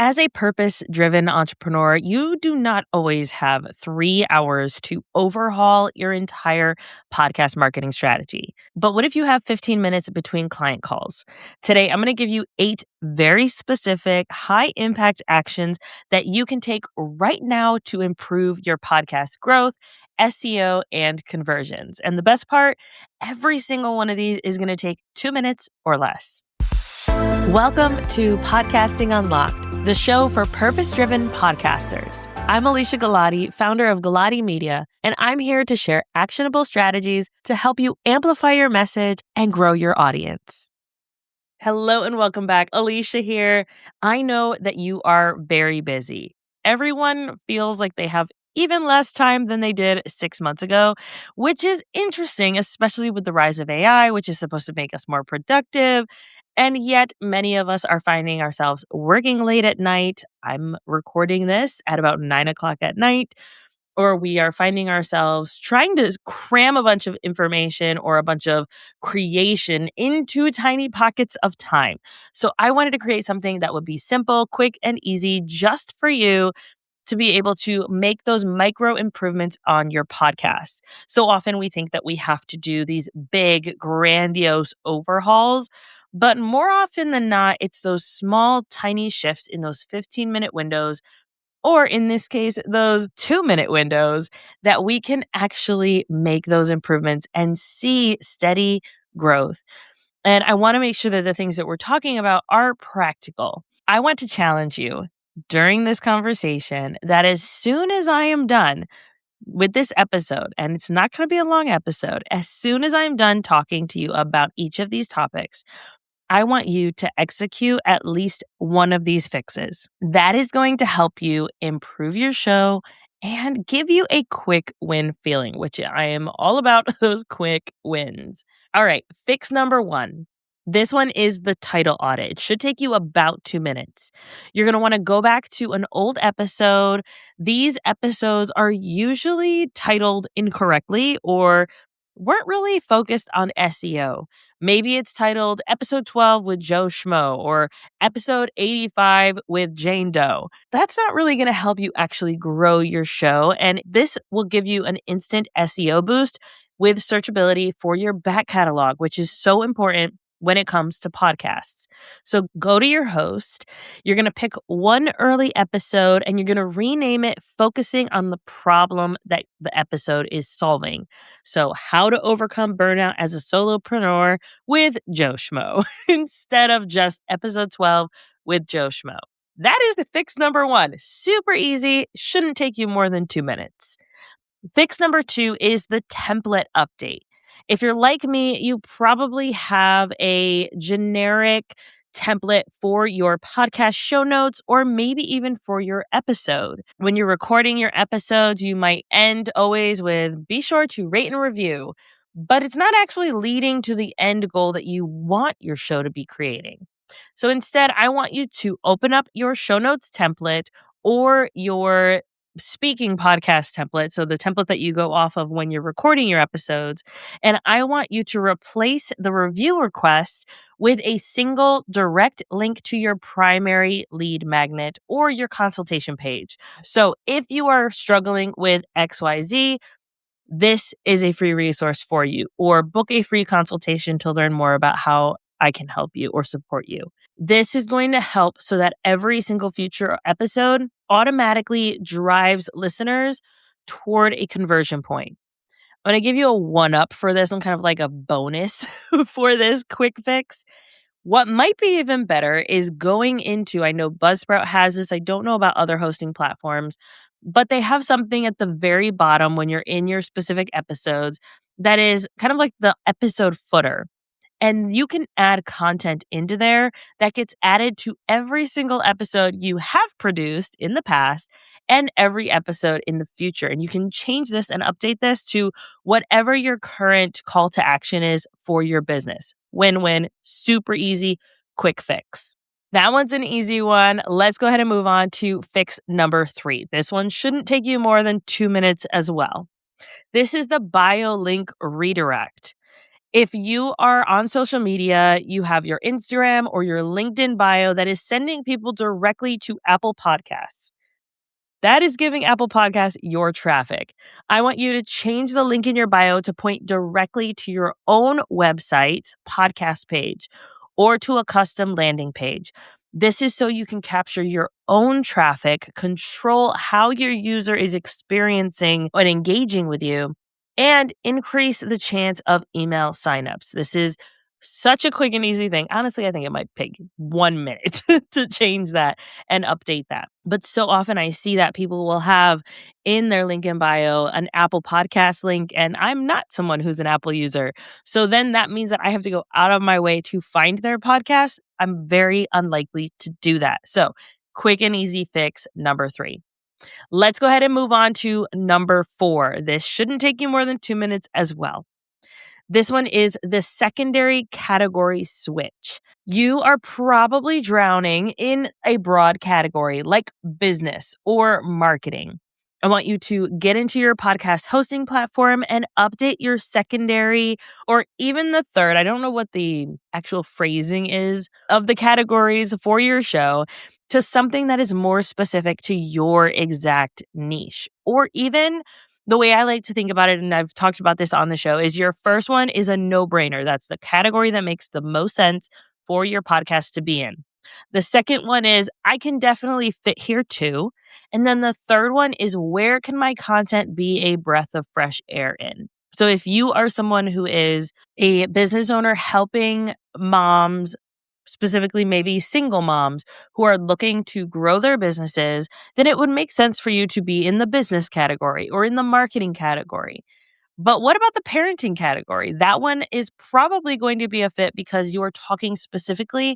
As a purpose-driven entrepreneur, you do not always have 3 hours to overhaul your entire podcast marketing strategy. But what if you have 15 minutes between client calls? Today, I'm going to give you 8 very specific, high-impact actions that you can take right now to improve your podcast growth, SEO, and conversions. And the best part, every single one of these is going to take 2 minutes or less. Welcome to Podcasting Unlocked, the show for purpose-driven podcasters. I'm Alesia Galati, founder of Galati Media, and I'm here to share actionable strategies to help you amplify your message and grow your audience. Hello and welcome back. Alesia here. I know that you are very busy. Everyone feels like they have even less time than they did 6 months ago, which is interesting, especially with the rise of AI, which is supposed to make us more productive. And yet many of us are finding ourselves working late at night. I'm recording this at about 9 o'clock at night, or we are finding ourselves trying to cram a bunch of information or a bunch of creation into tiny pockets of time. So I wanted to create something that would be simple, quick, and easy just for you to be able to make those micro improvements on your podcast. So often we think that we have to do these big, grandiose overhauls, but more often than not, it's those small, tiny shifts in those 15-minute windows, or in this case, those 2-minute windows, that we can actually make those improvements and see steady growth. And I want to make sure that the things that we're talking about are practical. I want to challenge you during this conversation that as soon as I am done with this episode, and it's not going to be a long episode, as soon as I'm done talking to you about each of these topics, I want you to execute at least one of these fixes. That is going to help you improve your show and give you a quick win feeling, which I am all about those quick wins. All right, fix number 1. This one is the title audit. It should take you about 2 minutes. You're going to want to go back to an old episode. These episodes are usually titled incorrectly or weren't really focused on SEO. Maybe it's titled Episode 12 with Joe Schmo or Episode 85 with Jane Doe. That's not really going to help you actually grow your show. And this will give you an instant SEO boost with searchability for your back catalog, which is so important when it comes to podcasts. So go to your host. You're going to pick one early episode and you're going to rename it focusing on the problem that the episode is solving. So how to overcome burnout as a solopreneur with Joe Schmo instead of just episode 12 with Joe Schmo. That is the fix number 1. Super easy. Shouldn't take you more than 2 minutes. Fix number 2 is the template update. If you're like me, you probably have a generic template for your podcast show notes or maybe even for your episode. When you're recording your episodes, you might end always with be sure to rate and review, but it's not actually leading to the end goal that you want your show to be creating. So instead, I want you to open up your show notes template or your speaking podcast template, so the template that you go off of when you're recording your episodes, and I want you to replace the review request with a single direct link to your primary lead magnet or your consultation page. So if you are struggling with XYZ, this is a free resource for you, or book a free consultation to learn more about how I can help you or support you. This is going to help so that every single future episode automatically drives listeners toward a conversion point. I'm going to give you a 1-up for this one, kind of like a bonus for this quick fix. What might be even better is going into, I know Buzzsprout has this, I don't know about other hosting platforms, but they have something at the very bottom when you're in your specific episodes that is kind of like the episode footer. And you can add content into there that gets added to every single episode you have produced in the past and every episode in the future. And you can change this and update this to whatever your current call to action is for your business. Win-win, super easy, quick fix. That one's an easy one. Let's go ahead and move on to fix number 3. This one shouldn't take you more than 2 minutes as well. This is the bio link redirect. If you are on social media, you have your Instagram or your LinkedIn bio that is sending people directly to Apple Podcasts. That is giving Apple Podcasts your traffic. I want you to change the link in your bio to point directly to your own website's podcast page or to a custom landing page. This is so you can capture your own traffic, control how your user is experiencing and engaging with you, and increase the chance of email signups. This is such a quick and easy thing. Honestly, I think it might take 1 minute to change that and update that. But so often I see that people will have in their LinkedIn bio an Apple Podcast link, and I'm not someone who's an Apple user. So then that means that I have to go out of my way to find their podcast. I'm very unlikely to do that. So, quick and easy fix number 3. Let's go ahead and move on to number 4. This shouldn't take you more than 2 minutes as well. This one is the secondary category switch. You are probably drowning in a broad category like business or marketing. I want you to get into your podcast hosting platform and update your secondary or even the third. I don't know what the actual phrasing is of the categories for your show to something that is more specific to your exact niche. Or even the way I like to think about it, and I've talked about this on the show, is your first one is a no-brainer. That's the category that makes the most sense for your podcast to be in. The second one is I can definitely fit here too. And then the third one is where can my content be a breath of fresh air in? So if you are someone who is a business owner helping moms, specifically maybe single moms who are looking to grow their businesses, then it would make sense for you to be in the business category or in the marketing category. But what about the parenting category? That one is probably going to be a fit because you are talking specifically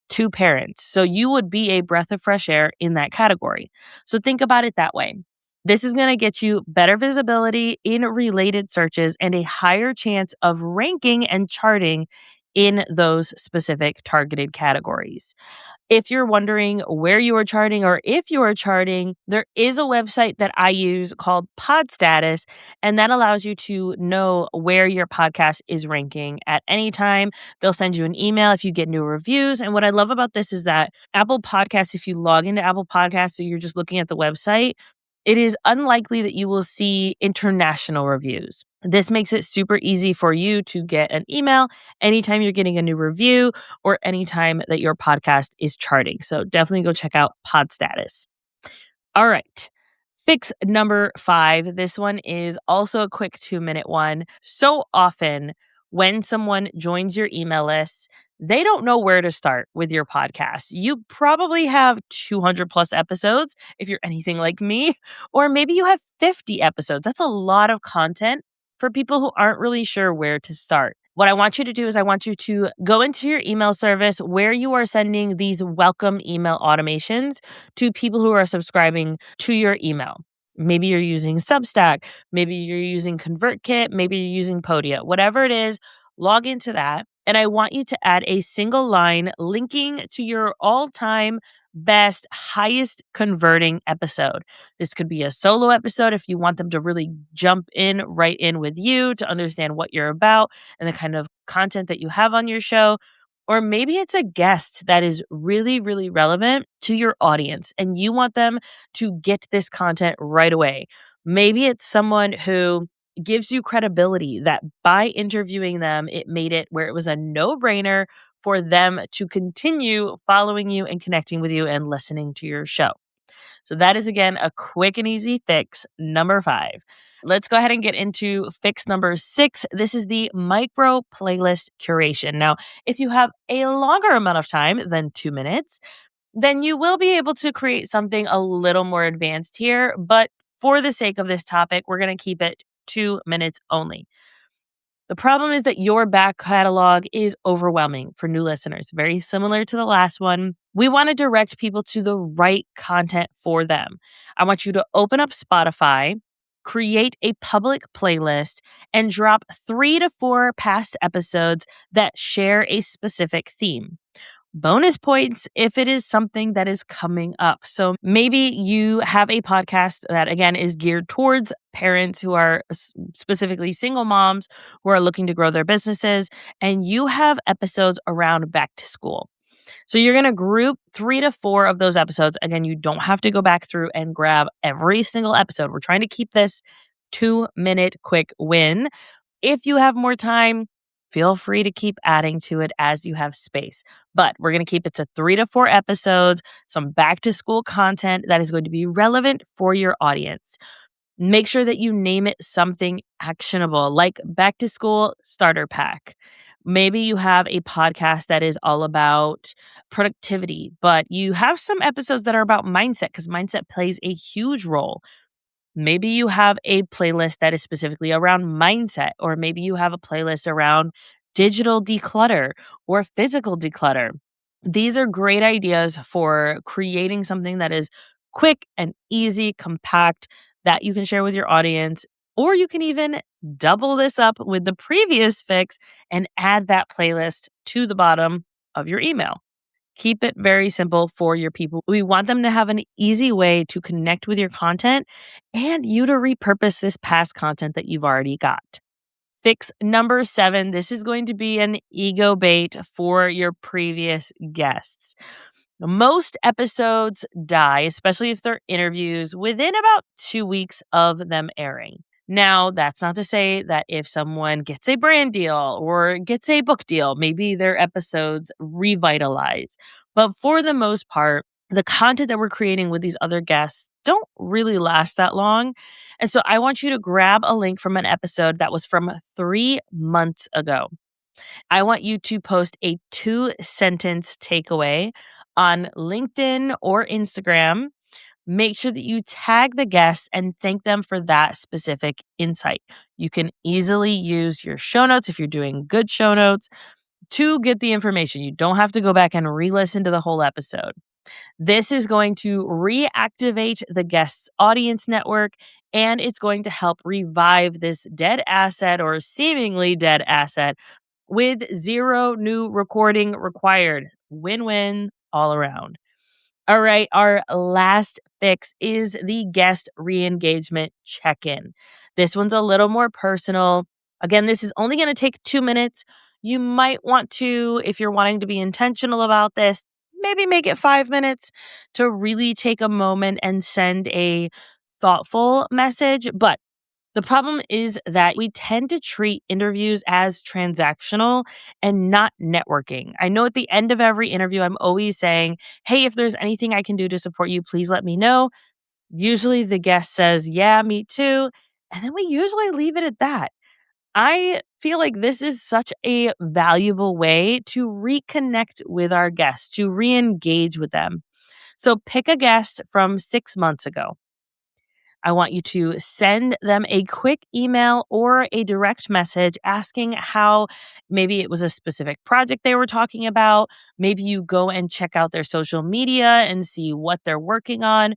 to parents. So you would be a breath of fresh air in that category. So think about it that way. This is going to get you better visibility in related searches and a higher chance of ranking and charting in those specific targeted categories. If you're wondering where you are charting or if you are charting, there is a website that I use called Pod Status, and that allows you to know where your podcast is ranking at any time. They'll send you an email if you get new reviews. And what I love about this is that Apple Podcasts, if you log into Apple Podcasts, so you're just looking at the website, it is unlikely that you will see international reviews. This makes it super easy for you to get an email anytime you're getting a new review or anytime that your podcast is charting. So definitely go check out Pod Status. All right. Fix number 5. This one is also a quick 2-minute one. So often when someone joins your email list, they don't know where to start with your podcast. You probably have 200 plus episodes if you're anything like me, or maybe you have 50 episodes. That's a lot of content for people who aren't really sure where to start. What I want you to do is I want you to go into your email service where you are sending these welcome email automations to people who are subscribing to your email. Maybe you're using Substack, maybe you're using ConvertKit, maybe you're using Podia. Whatever it is, log into that. And I want you to add a single line linking to your all-time best, highest converting episode. This could be a solo episode if you want them to really jump in right in with you to understand what you're about and the kind of content that you have on your show. Or maybe it's a guest that is really, really relevant to your audience and you want them to get this content right away. Maybe it's someone who gives you credibility that by interviewing them, it made it where it was a no-brainer for them to continue following you and connecting with you and listening to your show. So that is, again, a quick and easy fix number 5. Let's go ahead and get into fix number 6. This is the micro playlist curation. Now, if you have a longer amount of time than 2 minutes, then you will be able to create something a little more advanced here. But for the sake of this topic, we're going to keep it 2 minutes only. The problem is that your back catalog is overwhelming for new listeners, very similar to the last one. We want to direct people to the right content for them. I want you to open up Spotify, create a public playlist, and drop 3 to 4 past episodes that share a specific theme. bonus points if it is something that is coming up. So maybe you have a podcast that, again, is geared towards parents who are specifically single moms who are looking to grow their businesses, and you have episodes around back to school. So you're going to group 3 to 4 of those episodes. Again, you don't have to go back through and grab every single episode. We're trying to keep this 2-minute quick win. If you have more time, feel free to keep adding to it as you have space. But we're going to keep it to 3 to 4 episodes, some back to school content that is going to be relevant for your audience. Make sure that you name it something actionable, like back to school starter pack. Maybe you have a podcast that is all about productivity, but you have some episodes that are about mindset because mindset plays a huge role. Maybe you have a playlist that is specifically around mindset, or maybe you have a playlist around digital declutter or physical declutter. These are great ideas for creating something that is quick and easy, compact, that you can share with your audience. Or you can even double this up with the previous fix and add that playlist to the bottom of your email. Keep it very simple for your people. We want them to have an easy way to connect with your content and you to repurpose this past content that you've already got. Fix number 7. This is going to be an ego bait for your previous guests. Most episodes die, especially if they're interviews, within about 2 weeks of them airing. Now, that's not to say that if someone gets a brand deal or gets a book deal, maybe their episodes revitalize. But for the most part, the content that we're creating with these other guests don't really last that long. And so I want you to grab a link from an episode that was from 3 months ago. I want you to post a 2-sentence takeaway on LinkedIn or Instagram. Make sure that you tag the guests and thank them for that specific insight. You can easily use your show notes if you're doing good show notes to get the information. You don't have to go back and re-listen to the whole episode. This is going to reactivate the guest's audience network, and it's going to help revive this dead asset or seemingly dead asset with 0 new recording required. Win-win all around. All right, our last fix is the guest re-engagement check-in. This one's a little more personal. Again, this is only going to take 2 minutes. You might want to, if you're wanting to be intentional about this, maybe make it 5 minutes to really take a moment and send a thoughtful message. But the problem is that we tend to treat interviews as transactional and not networking. I know at the end of every interview, I'm always saying, hey, if there's anything I can do to support you, please let me know. Usually the guest says, yeah, me too. And then we usually leave it at that. I feel like this is such a valuable way to reconnect with our guests, to re-engage with them. So pick a guest from 6 months ago. I want you to send them a quick email or a direct message asking how maybe it was a specific project they were talking about. Maybe you go and check out their social media and see what they're working on.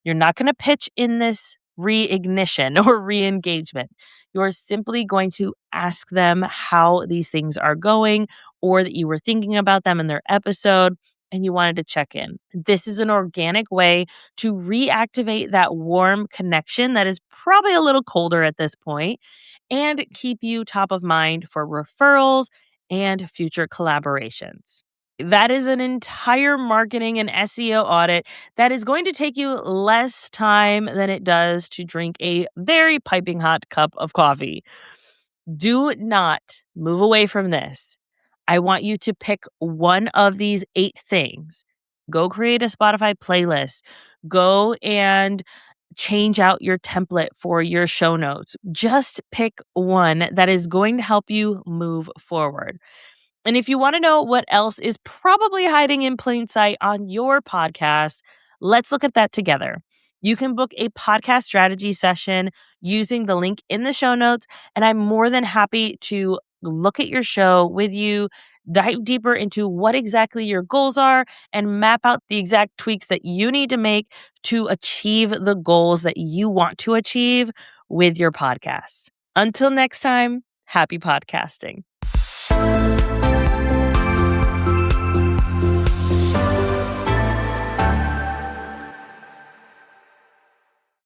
You're not going to pitch in this reignition or re-engagement. You're simply going to ask them how these things are going or that you were thinking about them in their episode and you wanted to check in. This is an organic way to reactivate that warm connection that is probably a little colder at this point and keep you top of mind for referrals and future collaborations. That is an entire marketing and SEO audit that is going to take you less time than it does to drink a very piping hot cup of coffee. Do not move away from this. I want you to pick one of these 8 things. Go create a Spotify playlist. Go and change out your template for your show notes. Just pick one that is going to help you move forward. And if you want to know what else is probably hiding in plain sight on your podcast, let's look at that together. You can book a podcast strategy session using the link in the show notes, and I'm more than happy to look at your show with you, dive deeper into what exactly your goals are, and map out the exact tweaks that you need to make to achieve the goals that you want to achieve with your podcast. Until next time, happy podcasting.